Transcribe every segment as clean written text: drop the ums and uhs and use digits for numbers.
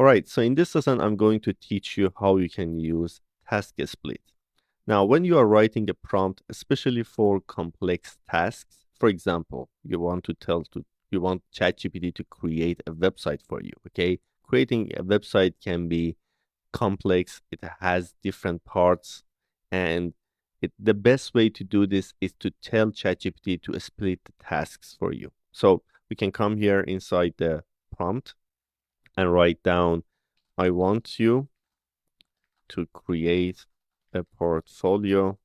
All right, so in this lesson, I'm going to teach you how you can use task split. Now, when you are writing a prompt, especially for complex tasks, for example, you want ChatGPT to create a website for you, okay? Creating a website can be complex. It has different parts, and the best way to do this is to tell ChatGPT to split the tasks for you. So we can come here inside the prompt and write down, I want you to create a portfolio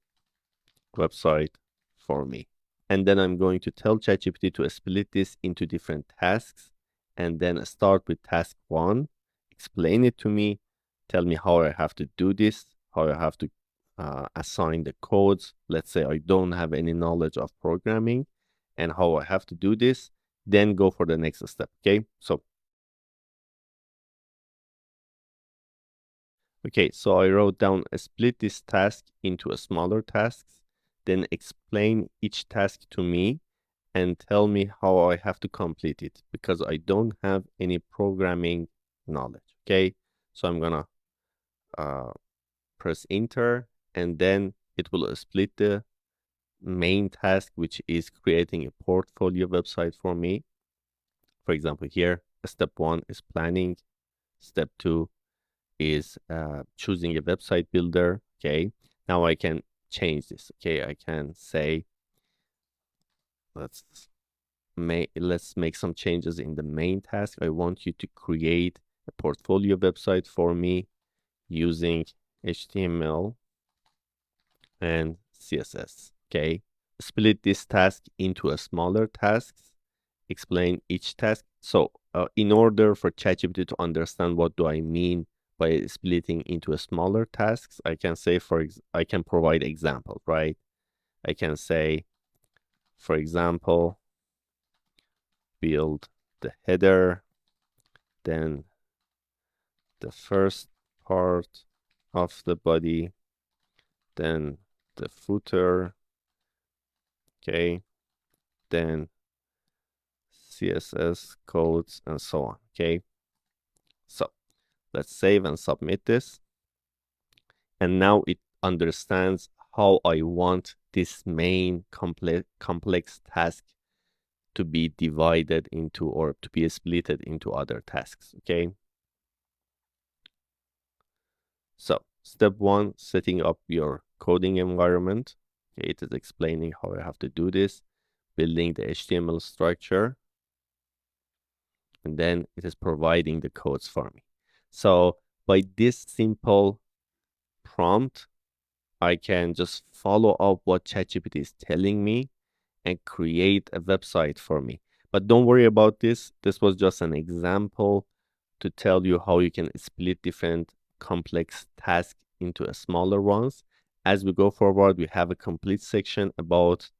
website for me. And then I'm going to tell ChatGPT to split this into different tasks and then start with task one, explain it to me, tell me how I have to do this, how I have to assign the codes. Let's say I don't have any knowledge of programming and how I have to do this, then go for the next step, okay? So I wrote down, split this task into a smaller tasks, then explain each task to me and tell me how I have to complete it because I don't have any programming knowledge. Okay, so I'm gonna press enter and then it will split the main task, which is creating a portfolio website for me. For example, here, step one is planning, step two is choosing a website builder. Okay, now I can change this. Okay, I can say let's make some changes in the main task. I want you to create a portfolio website for me using HTML and CSS. Okay, split this task into a smaller tasks, explain each task. So in order for ChatGPT to understand what do I mean by splitting into a smaller tasks, I can say, I can provide example, right? I can say, for example, build the header, then the first part of the body, then the footer, okay, then CSS codes and so on, okay? So let's save and submit this. And now it understands how I want this main complex task to be divided into or to be splitted into other tasks, okay? So step one, setting up your coding environment. Okay, it is explaining how I have to do this, building the HTML structure, and then it is providing the codes for me. So by this simple prompt, I can just follow up what ChatGPT is telling me and create a website for me. But don't worry about this. This was just an example to tell you how you can split different complex tasks into a smaller ones. As we go forward, we have a complete section about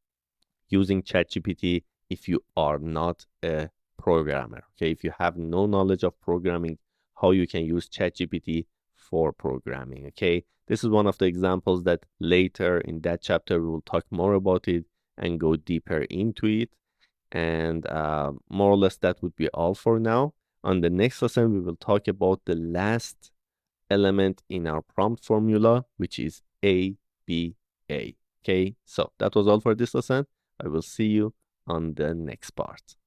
using ChatGPT if you are not a programmer. Okay, if you have no knowledge of programming, how you can use ChatGPT for programming. Okay, this is one of the examples that later in that chapter we will talk more about it and go deeper into it. And more or less that would be all for now. On the next lesson, we will talk about the last element in our prompt formula, which is ABA. Okay, so that was all for this lesson. I will see you on the next part.